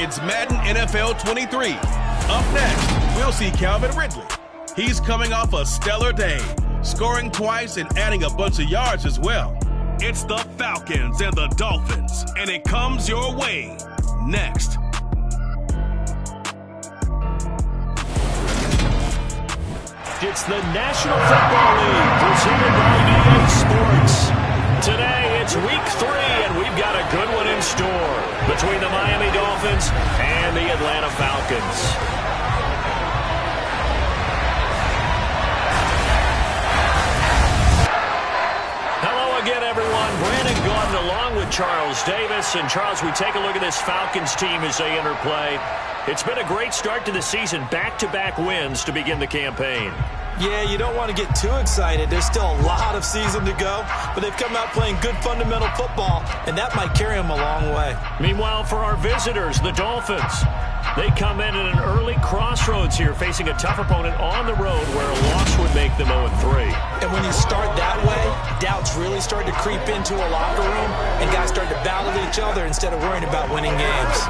It's Madden NFL 23. Up next, we'll see Calvin Ridley. He's coming off a stellar day, scoring twice and adding a bunch of yards as well. It's the Falcons and the Dolphins, and it comes your way next. It's the National Football League presented by EA Sports. Today, it's week 3, and we've got a good one in store between the Miami Dolphins and the Atlanta Falcons. Hello again, everyone. Brandon Gaudin along with Charles Davis. And Charles, we take a look at this Falcons team as they enter play. It's been a great start to the season, back-to-back wins to begin the campaign. Yeah, you don't want to get too excited. There's still a lot of season to go, but they've come out playing good fundamental football, and that might carry them a long way. Meanwhile, for our visitors, the Dolphins, they come in at an early crossroads here, facing a tough opponent on the road where a loss would make them 0-3. And when you start that way, doubts really start to creep into a locker room, and guys start to battle each other instead of worrying about winning games.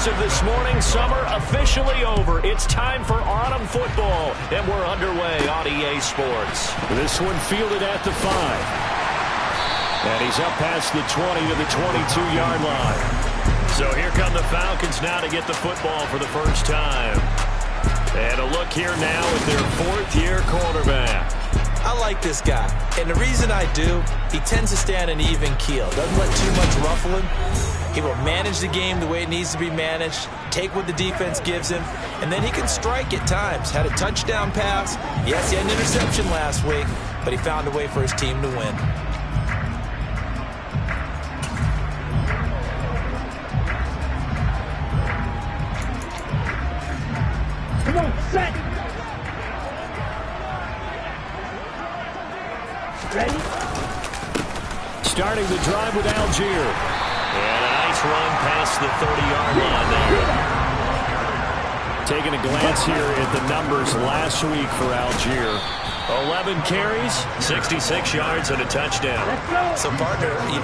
As of this morning, summer officially over. It's time for autumn football, and we're underway on EA Sports. This one fielded at the 5. And he's up past the 20 to the 22-yard line. So here come the Falcons now to get the football for the first time. And a look here now at their 4th-year quarterback. I like this guy, and the reason I do, he tends to stay on an even keel. Doesn't let too much ruffle him. He will manage the game the way it needs to be managed, take what the defense gives him, and then he can strike at times. Had a touchdown pass. Yes, he had an interception last week, but he found a way for his team to win. Come on, set! Ready? Starting the drive with Algier. And a nice run past the 30-yard line there. Taking a glance here at the numbers last week for Algier. 11 carries, 66 yards, and a touchdown. So, partner, 2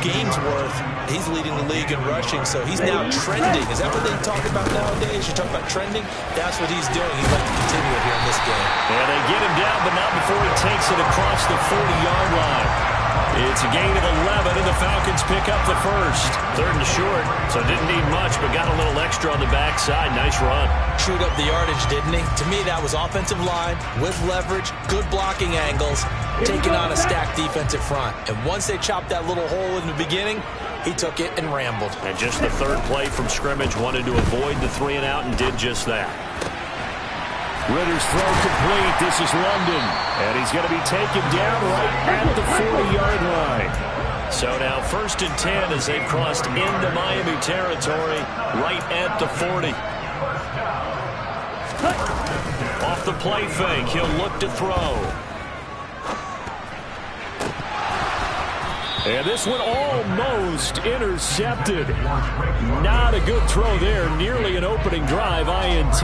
games worth, he's leading the league in rushing, so he's now trending. Is that what they talk about nowadays? You talk about trending? That's what he's doing. He'd like to continue it here in this game. And they get him down, but not before he takes it across the 40-yard line. It's a gain of 11, and the Falcons pick up the first. 3rd and short, so didn't need much, but got a little extra on the backside. Nice run. Chewed up the yardage, didn't he? To me, that was offensive line with leverage, good blocking angles, taking on a stacked defensive front. And once they chopped that little hole in the beginning, he took it and rambled. And just the 3rd play from scrimmage, wanted to avoid the 3-and-out and did just that. Ritter's throw complete. This is London. And he's going to be taken down right at the 40-yard line. So now 1st and 10 as they've crossed into Miami territory right at the 40. Off the play fake, he'll look to throw. And this one almost intercepted. Not a good throw there. Nearly an opening drive INT.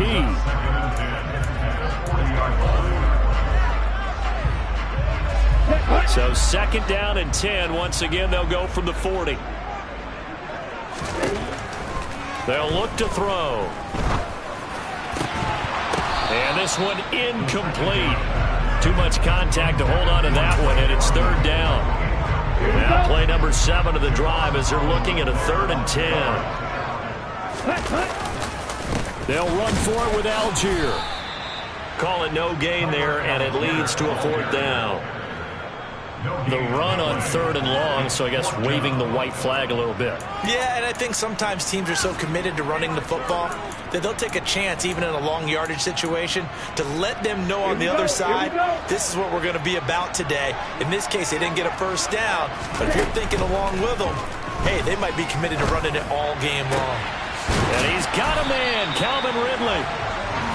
So 2nd down and 10. Once again, they'll go from the 40. They'll look to throw. And this one incomplete. Too much contact to hold on to that one, and it's 3rd down. Now play number 7 of the drive as they're looking at a 3rd and 10. They'll run for it with Algier. Call it no gain there, and it leads to a 4th down. The run on 3rd and long, so I guess waving the white flag a little bit. Yeah, and I think sometimes teams are so committed to running the football that they'll take a chance, even in a long yardage situation, to let them know on the other side, this is what we're going to be about today. In this case, they didn't get a 1st down, but if you're thinking along with them, hey, they might be committed to running it all game long. And he's got a man, Calvin Ridley.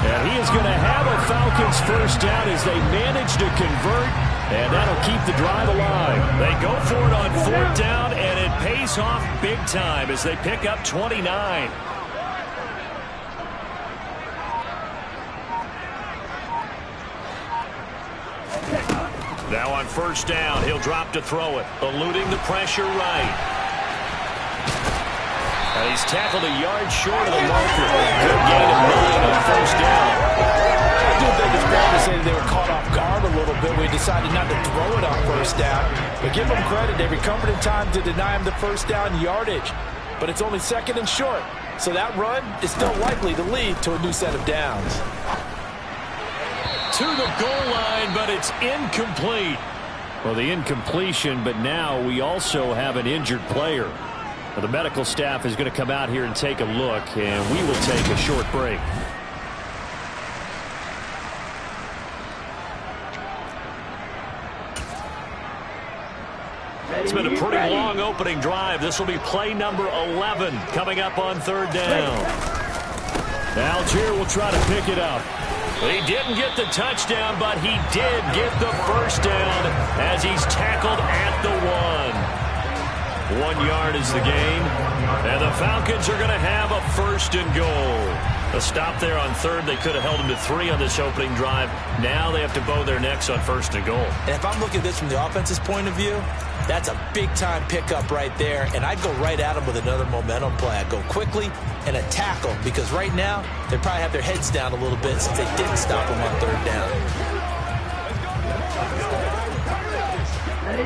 And he is going to have a Falcons 1st down as they manage to convert, and that'll keep the drive alive. They go for it on 4th down, and it pays off big time as they pick up 29. Now on 1st down, he'll drop to throw it, eluding the pressure right. And he's tackled a yard short of the marker. Good gain of 9 on 1st down. I do think it's fair to say that they were caught off guard a little bit. We decided not to throw it on 1st down. But give them credit. They recovered in time to deny him the 1st down yardage. But it's only 2nd and short. So that run is still likely to lead to a new set of downs. To the goal line, but it's incomplete. Well, the incompletion, but now we also have an injured player. Well, the medical staff is going to come out here and take a look, and we will take a short break. It's been a pretty long opening drive. This will be play number 11 coming up on 3rd down. Algier will try to pick it up. He didn't get the touchdown, but he did get the 1st down as he's tackled at the 1. 1 yard is the gain, and the Falcons are going to have a 1st and goal. A stop there on 3rd. They could have held him to 3 on this opening drive. Now they have to bow their necks on 1st and goal. And if I'm looking at this from the offense's point of view, That's a big-time pickup right there, and I'd go right at him with another momentum play. I'd go quickly and a tackle, because right now they probably have their heads down a little bit since they didn't stop him on third down.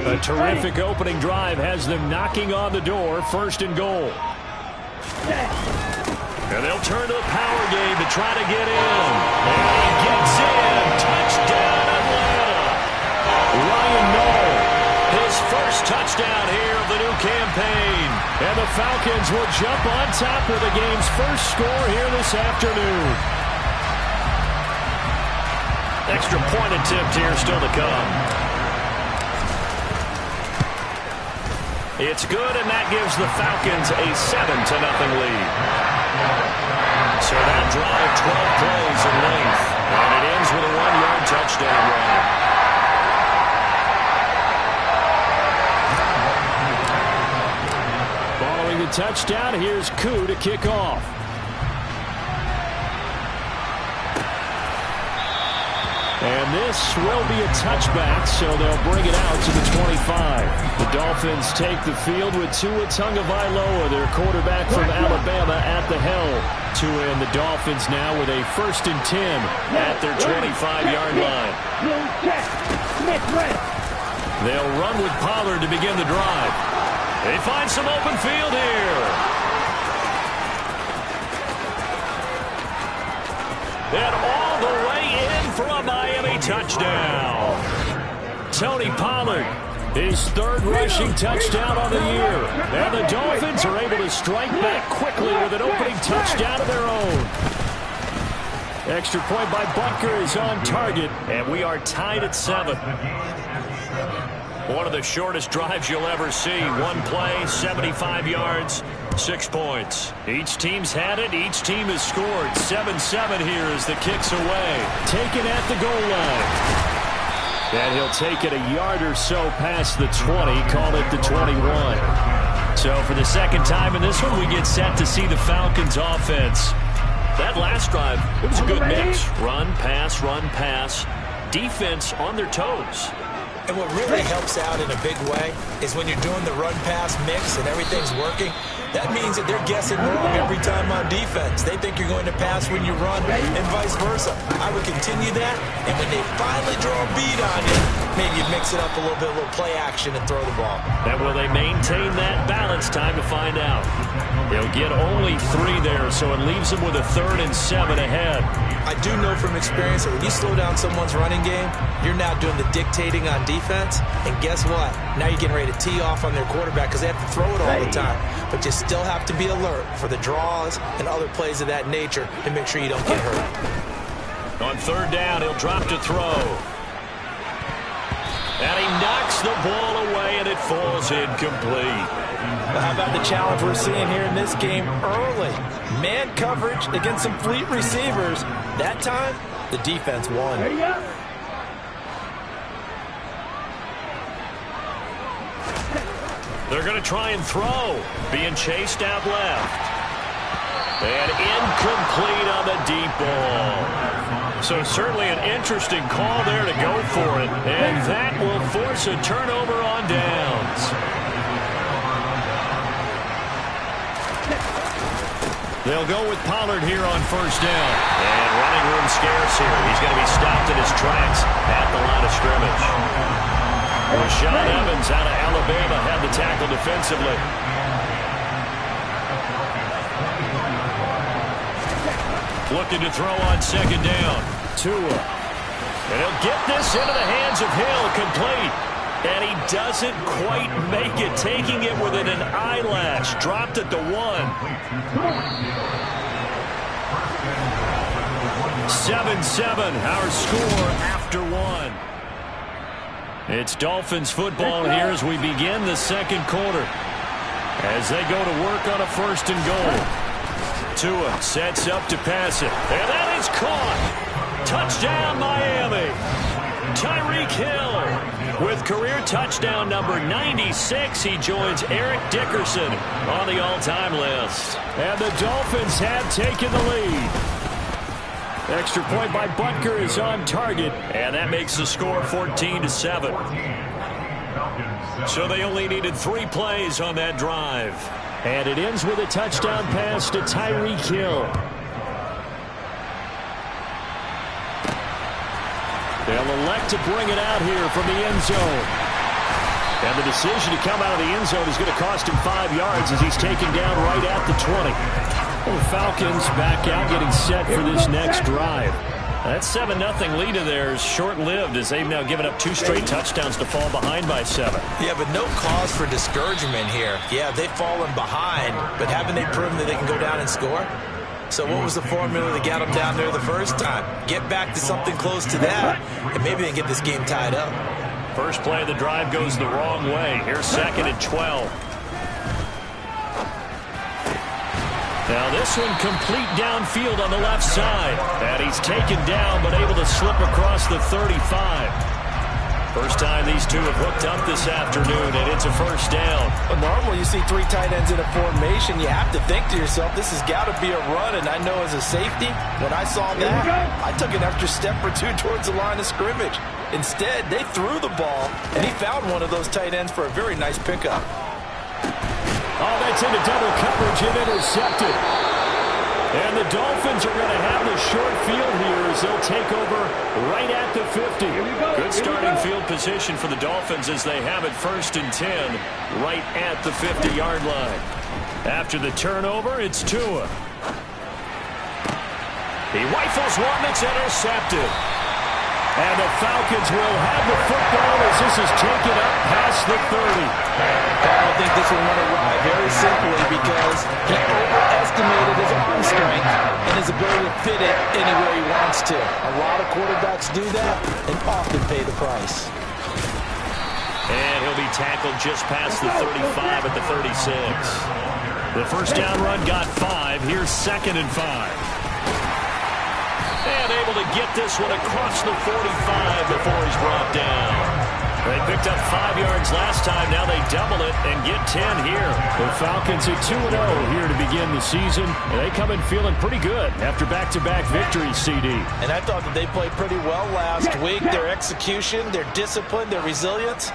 A terrific opening drive has them knocking on the door, 1st and goal. And they'll turn to the power game to try to get in. And he gets in. Touchdown, Atlanta. Ryan Nall, his first touchdown here of the new campaign. And the Falcons will jump on top of the game's first score here this afternoon. Extra point attempt here still to come. It's good, and that gives the Falcons a 7-0 lead. So that drive, 12 plays in length, and it ends with a 1-yard touchdown run. Following the touchdown, here's Koo to kick off. And this will be a touchback, so they'll bring it out to the 25. The Dolphins take the field with Tua Tagovailoa, their quarterback from Alabama, at the helm. Tua and the Dolphins now with a 1st and 10 at their 25-yard line. They'll run with Pollard to begin the drive. They find some open field here. And all the way in for a Miami touchdown. Tony Pollard, his 3rd rushing touchdown on the year. And the Dolphins are able to strike back quickly with an opening touchdown of their own. Extra point by Butker is on target, and we are tied at 7. One of the shortest drives you'll ever see. One play, 75 yards, 6 points. Each team's had it. Each team has scored. 7-7 here as the kick's away. Taken at the goal line. And he'll take it a yard or so past the 20. Call it the 21. So for the second time in this one, we get set to see the Falcons offense. That last drive, it was a good mix. Run, pass. Defense on their toes. And what really helps out in a big way is when you're doing the run-pass mix and everything's working, that means that they're guessing wrong every time on defense. They think you're going to pass when you run and vice versa. I would continue that, and when they finally draw a beat on you, maybe you mix it up a little bit, a little play action and throw the ball. And will they maintain that balance? Time to find out. They'll get only 3 there, so it leaves them with a 3rd and 7 ahead. I do know from experience that when you slow down someone's running game, you're now doing the dictating on defense. And guess what? Now you're getting ready to tee off on their quarterback because they have to throw it all the time. But you still have to be alert for the draws and other plays of that nature and make sure you don't get hurt. On 3rd down, he'll drop to throw. And he knocks the ball away, and it falls incomplete. Well, how about the challenge we're seeing here in this game early? Man coverage against some fleet receivers. That time, the defense won. There you go. They're going to try and throw. Being chased out left. And incomplete on the deep ball. So certainly an interesting call there to go for it. And that will force a turnover on downs. They'll go with Pollard here on 1st down. And running room scarce here. He's going to be stopped in his tracks at the line of scrimmage. Rashaan Evans out of Alabama had the tackle defensively. Looking to throw on 2nd down. Tua. And he'll get this into the hands of Hill, complete. And he doesn't quite make it, taking it within an eyelash. Dropped at the 1. 7-7, our score after 1. It's Dolphins football here as we begin the 2nd quarter. As they go to work on a 1st and goal. Tua sets up to pass it. And that is caught. Touchdown, Miami. Tyreek Hill with career touchdown number 96. He joins Eric Dickerson on the all-time list. And the Dolphins have taken the lead. Extra point by Butker is on target. And that makes the score 14-7. So they only needed 3 plays on that drive. And it ends with a touchdown pass to Tyreek Hill. They'll elect to bring it out here from the end zone. And the decision to come out of the end zone is going to cost him 5 yards as he's taken down right at the 20. Well, the Falcons back out getting set for this next drive. That 7-0 lead of theirs short-lived as they've now given up 2 straight touchdowns to fall behind by 7. Yeah, but no cause for discouragement here. Yeah, they've fallen behind, but haven't they proven that they can go down and score? So what was the formula that got them down there the first time? Get back to something close to that, and maybe they can get this game tied up. First play of the drive goes the wrong way. Here's 2nd and 12. Now this one complete downfield on the left side. And he's taken down but able to slip across the 35. First time these two have hooked up this afternoon, and it's a first down. Well, normally you see 3 tight ends in a formation. You have to think to yourself, this has got to be a run. And I know as a safety, when I saw that, I took an extra step or 2 towards the line of scrimmage. Instead, they threw the ball, and he found one of those tight ends for a very nice pickup. Oh, that's into double coverage and intercepted. And the Dolphins are going to have the short field here as they'll take over right at the 50. Good starting field position for the Dolphins as they have it 1st and 10 right at the 50-yard line. After the turnover, it's Tua. He rifles one that's intercepted. And the Falcons will have the football as this is taken up past the 30. I think this will run awry very simply because he overestimated his arm strength and his ability to fit it anywhere he wants to. A lot of quarterbacks do that and often pay the price. And he'll be tackled just past the 35 at the 36. The first down run got 5. Here's 2nd and 5. And able to get this one across the 45 before he's brought down. They picked up 5 yards last time. Now they double it and get 10 here. The Falcons at 2-0 here to begin the season. And they come in feeling pretty good after back-to-back victories, CD. And I thought that they played pretty well last week. Their execution, their discipline, their resilience,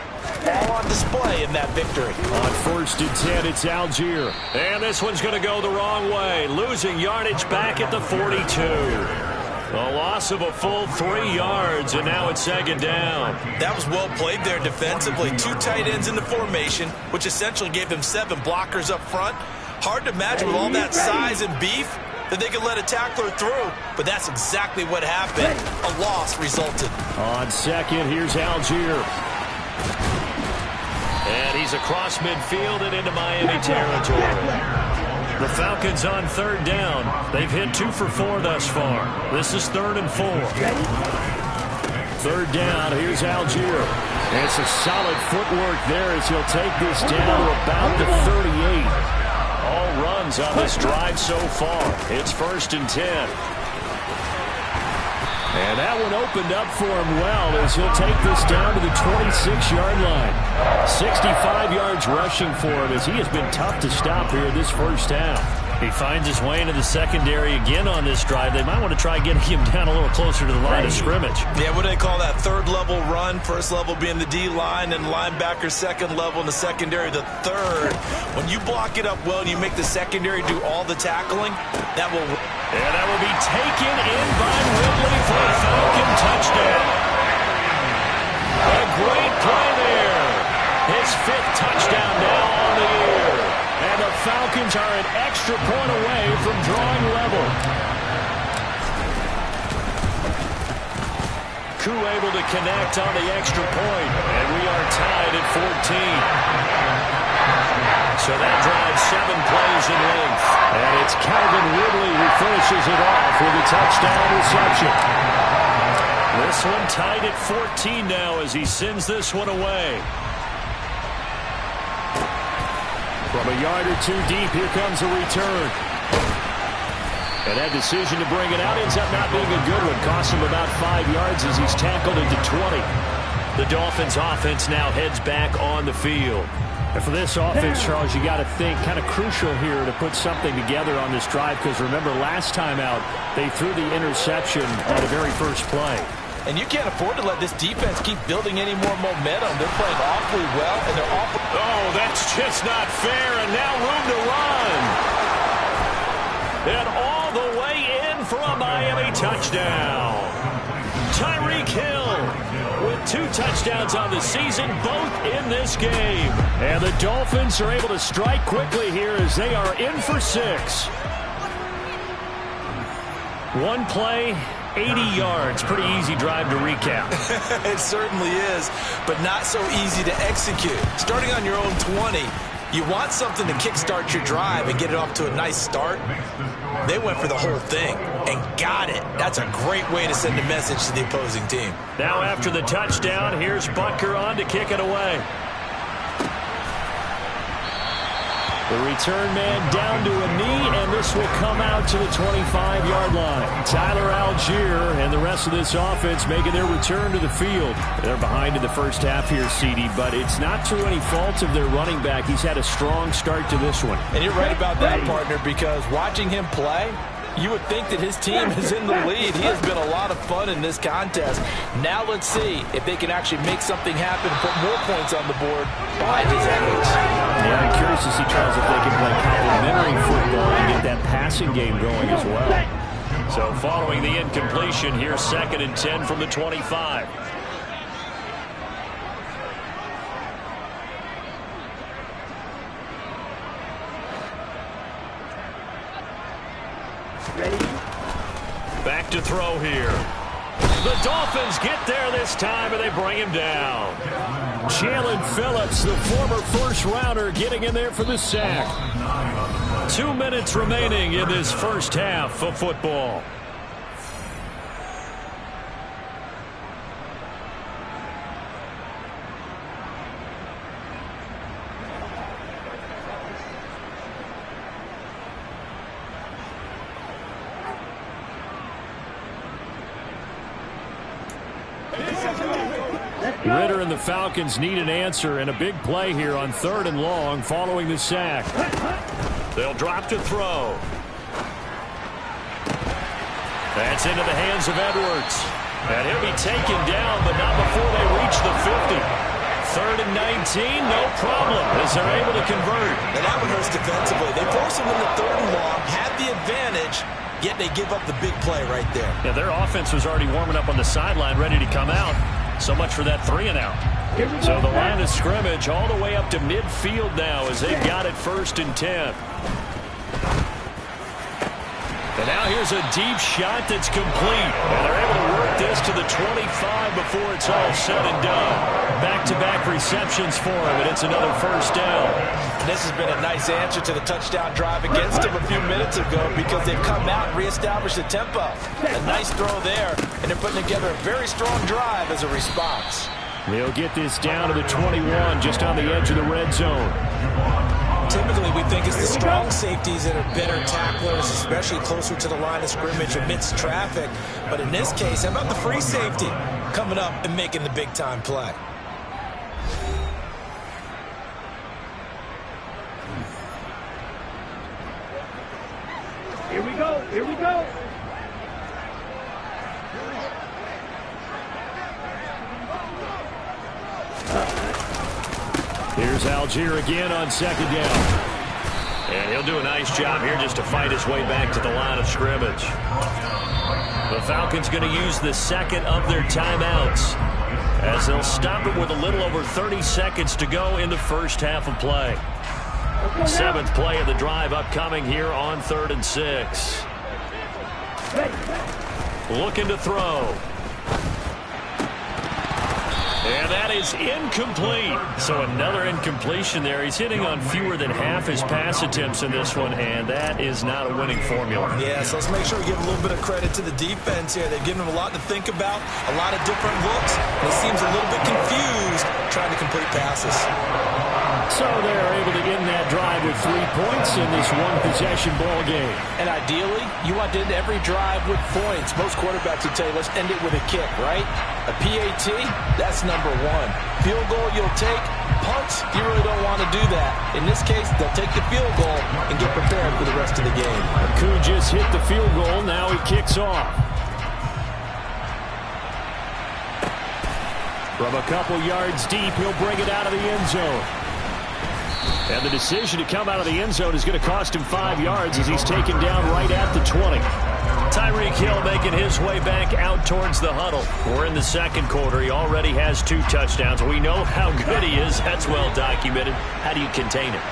all on display in that victory. On 1st and 10, it's Algier. And this one's going to go the wrong way. Losing yardage back at the 42. A loss of a full 3 yards, and now it's 2nd down. That was well played there defensively. 2 tight ends in the formation, which essentially gave them 7 blockers up front. Hard to imagine with all that size and beef that they could let a tackler through, but that's exactly what happened. A loss resulted. On 2nd, here's Algier. And he's across midfield and into Miami territory. The Falcons on 3rd down. They've hit 2 for 4 thus far. This is 3rd and 4. 3rd down, here's Algier. And it's a solid footwork there as he'll take this down to about the 38. All runs on this drive so far. It's 1st and 10. And that one opened up for him well as he'll take this down to the 26-yard line. 65 yards rushing for him as he has been tough to stop here this first half. He finds his way into the secondary again on this drive. They might want to try getting him down a little closer to the line of scrimmage. Yeah, what do they call that? 3rd level run. 1st level being the D-line and linebacker. 2nd level in the secondary, the 3rd. When you block it up well and you make the secondary do all the tackling, that will... And that will be taken in by Ridley for a Falcon touchdown. A great play there. His 5th touchdown now on the year. And the Falcons are an extra point away from drawing level. Koo able to connect on the extra point. And we are tied at 14. So that drives 7 plays in length. And it's Calvin Ridley who finishes it off with a touchdown reception. This one tied at 14 now as he sends this one away. From a yard or 2 deep, here comes a return. And that decision to bring it out ends up not being a good one. Costs him about 5 yards as he's tackled into 20. The Dolphins offense now heads back on the field. And for this offense, Charles, you got to think kind of crucial here to put something together on this drive because remember last time out, they threw the interception on the very first play. And you can't afford to let this defense keep building any more momentum. They're playing awfully well, and they're awfully... Oh, that's just not fair, and now room to run. And all the way in for a Miami touchdown. Tyreek Hill with 2 touchdowns on the season, both in this game. And the Dolphins are able to strike quickly here as they are in for 6. One play, 80 yards. Pretty easy drive to recap. It certainly is, but not so easy to execute. Starting on your own 20, you want something to kickstart your drive and get it off to a nice start. They went for the whole thing and got it. That's a great way to send a message to the opposing team. Now after the touchdown, here's Butker on to kick it away. The return man down to a knee, and this will come out to the 25-yard line. Tyler Algier and the rest of this offense making their return to the field. They're behind in the first half here, CD, but it's not through any fault of their running back. He's had a strong start to this one. And you're right about that, partner, because watching him play, you would think that his team is in the lead. He has been a lot of fun in this contest. Now let's see if they can actually make something happen and put more points on the board behind his age. Yeah, I'm curious to see, Charles, if they can play complementary football and get that passing game going as well. So following the incompletion, here's 2nd and 10 from the 25. Back to throw here. The Dolphins get there this time, and they bring him down. Jalen Phillips, the former first-rounder, getting in there for the sack. 2 minutes remaining in this first half of football. Ritter and the Falcons need an answer, and a big play here on 3rd and long following the sack. They'll drop to throw. That's into the hands of Edwards. And he'll be taken down, but not before they reach the 50. 3rd and 19, no problem, as they're able to convert. And that one hurts defensively. They force him in the 3rd and long, had the advantage, yet they give up the big play right there. Yeah, their offense was already warming up on the sideline, ready to come out. So much for that 3 and out. So the line of scrimmage all the way up to midfield now as they've got it 1st and 10. And now here's a deep shot that's complete. And they're able to work this to the 25 before it's all said and done. Back-to-back receptions for him, and it's another 1st down. And this has been a nice answer to the touchdown drive against him a few minutes ago because they've come out and reestablished the tempo. A nice throw there, and they're putting together a very strong drive as a response. They'll get this down to the 21, just on the edge of the red zone. Typically, we think it's the strong safeties that are better tacklers, especially closer to the line of scrimmage amidst traffic. But in this case, how about the free safety coming up and making the big-time play? Here we go. Here we go. Here's Algier again on 2nd down. And he'll do a nice job here just to fight his way back to the line of scrimmage. The Falcons going to use the 2nd of their timeouts as they'll stop it with a little over 30 seconds to go in the first half of play. 7th play of the drive upcoming here on 3rd and 6. Looking to throw. And that is incomplete. So another incompletion there. He's hitting on fewer than half his pass attempts in this one, and that is not a winning formula. Yeah, so let's make sure we give a little bit of credit to the defense here. They've given him a lot to think about, a lot of different looks, and he seems a little bit confused trying to complete passes. So they're able to end that drive with 3 points in this one-possession ball game. And ideally, you want to end every drive with points. Most quarterbacks would tell you, let's end it with a kick, right? A PAT, that's number 1. Field goal you'll take. Punts, you really don't want to do that. In this case, they'll take the field goal and get prepared for the rest of the game. Kuhn just hit the field goal. Now he kicks off. From a couple yards deep, he'll bring it out of the end zone. And the decision to come out of the end zone is going to cost him 5 yards as he's taken down right at the 20. Tyreek Hill making his way back out towards the huddle. We're in the second quarter. He already has 2 touchdowns. We know how good he is. That's well documented. How do you contain him?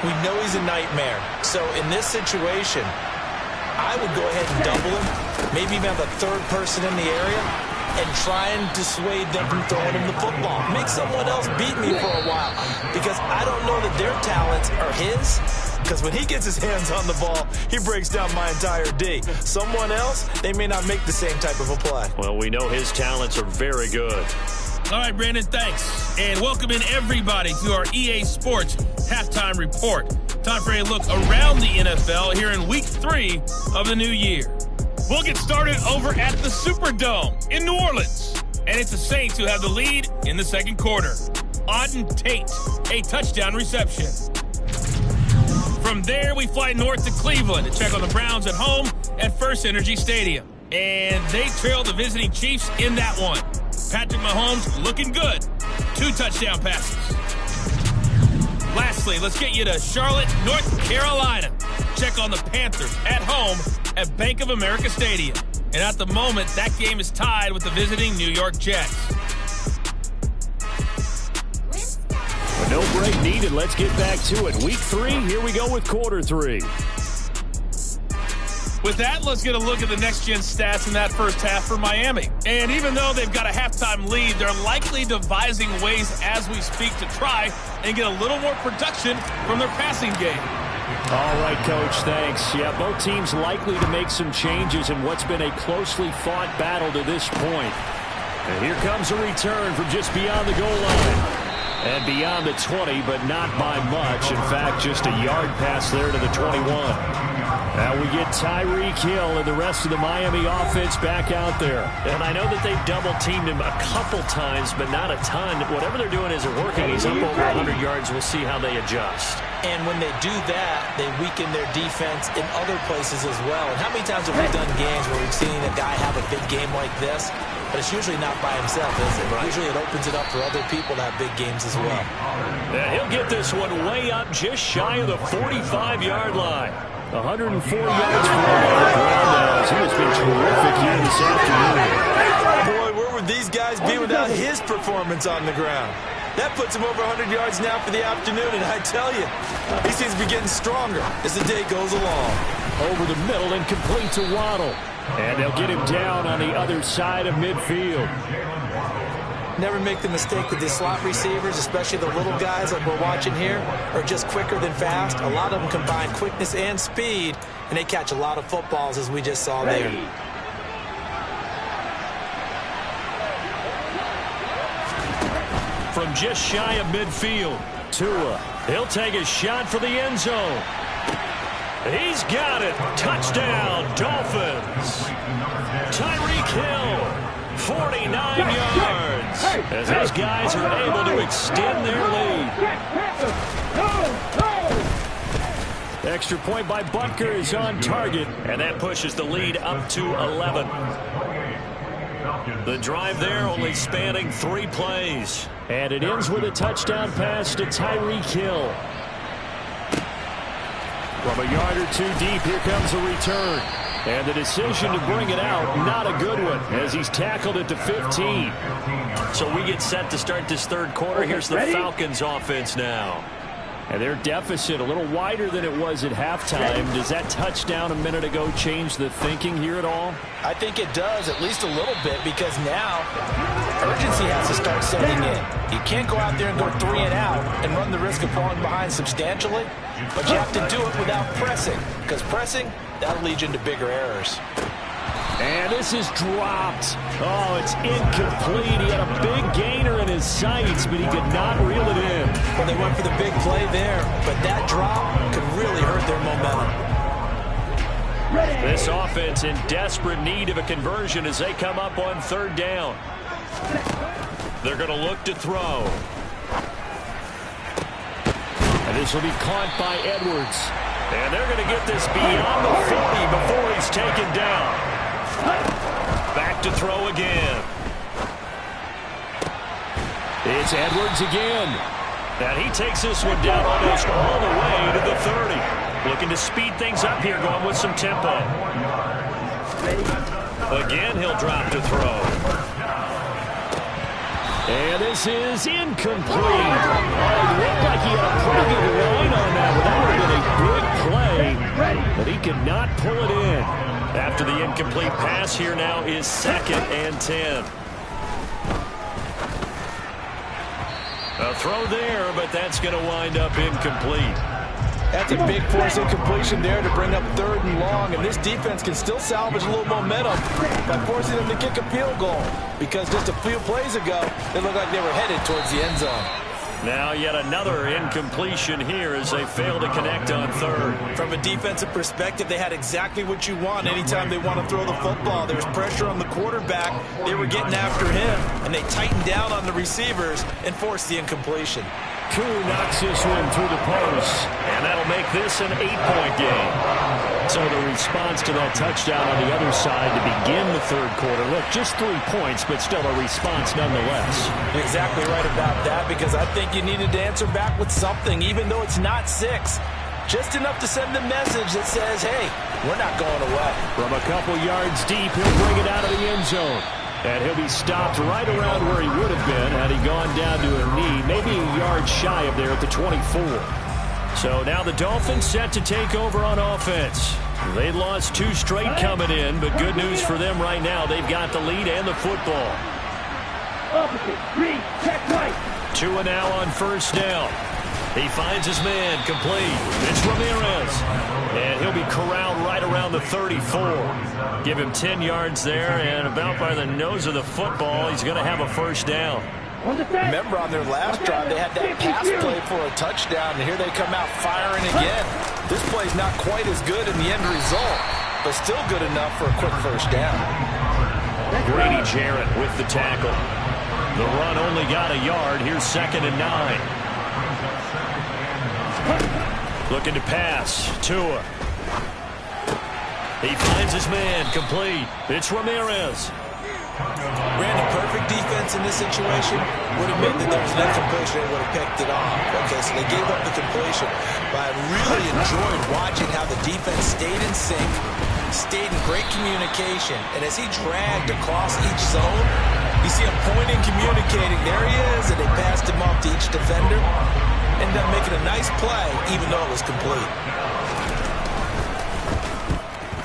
We know he's a nightmare. So in this situation, I would go ahead and double him. Maybe even have a third person in the area and try and dissuade them from throwing him the football. Make someone else beat me for a while because I don't know that their talents are his. Because when he gets his hands on the ball, he breaks down my entire D. Someone else, they may not make the same type of a play. Well, we know his talents are very good. All right, Brandon, thanks. And welcome in everybody to our EA Sports Halftime Report. Time for a look around the NFL here in Week 3 of the new year. We'll get started over at the Superdome in New Orleans. And it's the Saints who have the lead in the second quarter. Auden Tate, a touchdown reception. From there, we fly north to Cleveland to check on the Browns at home at First Energy Stadium. And they trail the visiting Chiefs in that one. Patrick Mahomes looking good. 2 touchdown passes. Lastly, let's get you to Charlotte, North Carolina. Check on the Panthers at home at Bank of America Stadium. And at the moment, that game is tied with the visiting New York Jets. No break needed. Let's get back to it. Week 3, here we go with quarter 3. With that, let's get a look at the next-gen stats in that first half for Miami. And even though they've got a halftime lead, they're likely devising ways as we speak to try and get a little more production from their passing game. All right, Coach, thanks. Yeah, both teams likely to make some changes in what's been a closely fought battle to this point. And here comes a return from just beyond the goal line. And beyond the 20, but not by much. In fact, just a yard pass there to the 21. Now we get Tyreek Hill and the rest of the Miami offense back out there. And I know that they've double-teamed him a couple times, but not a ton. Whatever they're doing isn't working. He's up over 100 yards. We'll see how they adjust. And when they do that, they weaken their defense in other places as well. And how many times have we done games where we've seen a guy have a big game like this? But it's usually not by himself, is it? Right. Usually it opens it up for other people to have big games as well. Yeah, he'll get this one way up just shy of the 45-yard line. 104 yards for Hernandez. He has been terrific here this afternoon. Boy, where would these guys be without his performance on the ground? That puts him over 100 yards now for the afternoon, and I tell you, he seems to be getting stronger as the day goes along. Over the middle and complete to Waddle. And they'll get him down on the other side of midfield. Never make the mistake that the slot receivers, especially the little guys like we're watching here, are just quicker than fast. A lot of them combine quickness and speed, and they catch a lot of footballs, as we just saw there. From just shy of midfield, Tua. He'll take a shot for the end zone. He's got it. Touchdown, Dolphins. Tyreek Hill, 49 yards. As these guys are able to extend their lead. Extra point by Butker is on target. And that pushes the lead up to 11. The drive there only spanning 3 plays. And it ends with a touchdown pass to Tyreek Hill. From a yard or 2 deep, here comes a return. And the decision to bring it out, not a good one, as he's tackled at the 15. So we get set to start this third quarter. Here's the Falcons offense now. And their deficit a little wider than it was at halftime. Does that touchdown a minute ago change the thinking here at all? I think it does, at least a little bit, because now urgency has to start setting in. You can't go out there and go 3 and out and run the risk of falling behind substantially, but you have to do it without pressing, because pressing, that'll lead you into bigger errors. And this is dropped. Oh, it's incomplete. He had a big gainer in his sights, but he could not reel it in. Well, they went for the big play there, but that drop could really hurt their momentum. This offense in desperate need of a conversion as they come up on 3rd down. They're going to look to throw. And this will be caught by Edwards. And they're going to get this beyond the 40 before he's taken down. Back to throw again. It's Edwards again. And he takes this one down almost all the way to the 30. Looking to speed things up here, going with some tempo. Again, he'll drop to throw. And this is incomplete. Oh, it looked like he had a pretty good line on that, but that would have been a big play. But he could not pull it in. After the incomplete pass, here now is 2nd and 10. A throw there, but that's going to wind up incomplete. That's a big force incompletion there to bring up 3rd and long, and this defense can still salvage a little momentum by forcing them to kick a field goal, because just a few plays ago, it looked like they were headed towards the end zone. Now yet another incompletion here as they fail to connect on 3rd. From a defensive perspective, they had exactly what you want anytime they want to throw the football. There was pressure on the quarterback. They were getting after him, and they tightened down on the receivers and forced the incompletion. Koo knocks this one through the post, and that'll make this an 8-point game. So the response to that touchdown on the other side to begin the 3rd quarter. Look, just 3 points, but still a response nonetheless. You're exactly right about that, because I think you needed to answer back with something, even though it's not 6. Just enough to send a message that says, hey, we're not going away. From a couple yards deep, he'll bring it out of the end zone. And he'll be stopped right around where he would have been had he gone down to a knee, maybe a yard shy of there at the 24. So now the Dolphins set to take over on offense. They lost 2 straight coming in, but good news for them right now. They've got the lead and the football. Opposite, read, check right. Tua now on 1st down. He finds his man complete. It's Ramirez. And he'll be corralled right around the 34. Give him 10 yards there, and about by the nose of the football, he's going to have a 1st down. Remember on their last drive, they had that pass play for a touchdown, and here they come out firing again. This play's not quite as good in the end result, but still good enough for a quick 1st down. Grady Jarrett with the tackle. The run only got a yard. Here's 2nd and 9. Looking to pass. Tua. He finds his man complete. It's Ramirez. Randy, perfect defense in this situation would have meant that there was an incompletion and would have picked it off. Okay, so they gave up the completion. But I really enjoyed watching how the defense stayed in sync, stayed in great communication, and as he dragged across each zone, you see him pointing, communicating. There he is, and they passed him off to each defender. Ended up making a nice play, even though it was complete.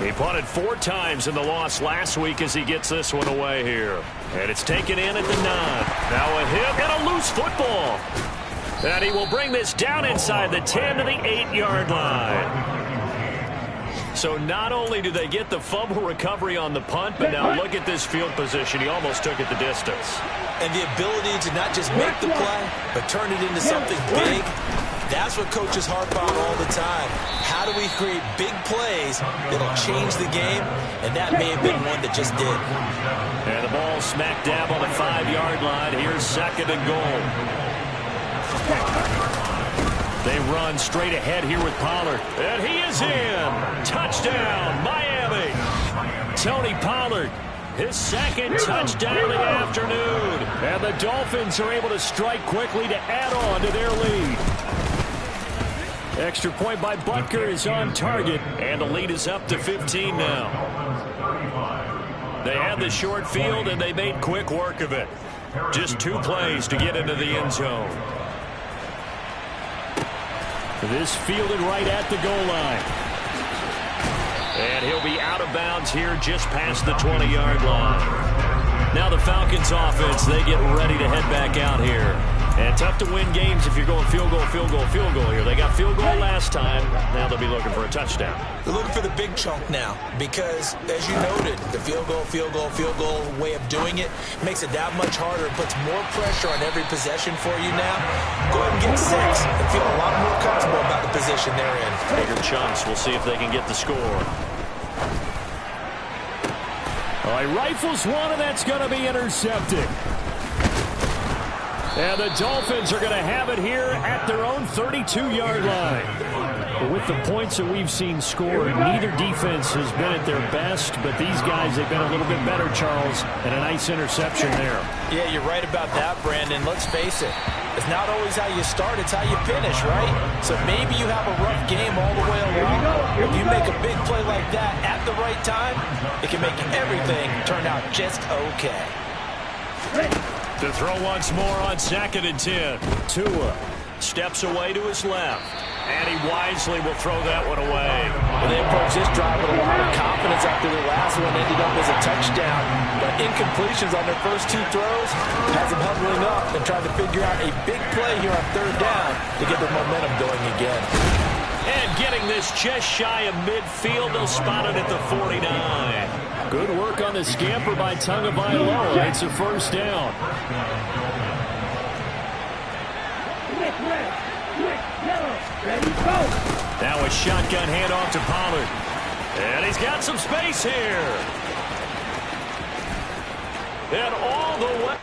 He punted 4 times in the loss last week as he gets this one away here. And it's taken in at the 9. Now a hit and a loose football. And he will bring this down inside the 10 to the 8-yard line. So not only do they get the fumble recovery on the punt, but now look at this field position. He almost took it the distance. And the ability to not just make the play, but turn it into something big. That's what coaches harp on all the time. How do we create big plays that'll change the game? And that may have been one that just did. And the ball smack dab on the 5-yard line. Here's 2nd and goal. They run straight ahead here with Pollard. And he is in. Touchdown, Miami. Tony Pollard, his 2nd touchdown of the afternoon. And the Dolphins are able to strike quickly to add on to their lead. Extra point by Butker is on target, and the lead is up to 15 now. They had the short field, and they made quick work of it. Just 2 plays to get into the end zone. This fielded right at the goal line. And he'll be out of bounds here just past the 20-yard line. Now the Falcons offense, they get ready to head back out here. And tough to win games if you're going field goal, field goal, field goal here. They got field goal last time. Now they'll be looking for a touchdown. They're looking for the big chunk now because, as you noted, the field goal, field goal, field goal way of doing it makes it that much harder. It puts more pressure on every possession for you now. Go ahead and get 6 and feel a lot more comfortable about the position they're in. Bigger chunks. We'll see if they can get the score. All right, rifles one, and that's going to be intercepted. And the Dolphins are going to have it here at their own 32-yard line. But with the points that we've seen scored, neither defense has been at their best, but these guys, they've been a little bit better, Charles, and a nice interception there. Yeah, you're right about that, Brandon. Let's face it. It's not always how you start, it's how you finish, right? So maybe you have a rough game all the way along. If you make a big play like that at the right time, it can make everything turn out just okay. To throw once more on 2nd and 10. Tua steps away to his left. And he wisely will throw that one away. Well, they approached this drive with a lot of confidence after their last one ended up as a touchdown. But incompletions on their first 2 throws has them huddling up and trying to figure out a big play here on 3rd down to get their momentum going again. And getting this just shy of midfield, they'll spot it at the 49. Good work on the scamper by Tagovailoa. It's a 1st down. Now a shotgun handoff to Pollard. And he's got some space here. And all the way.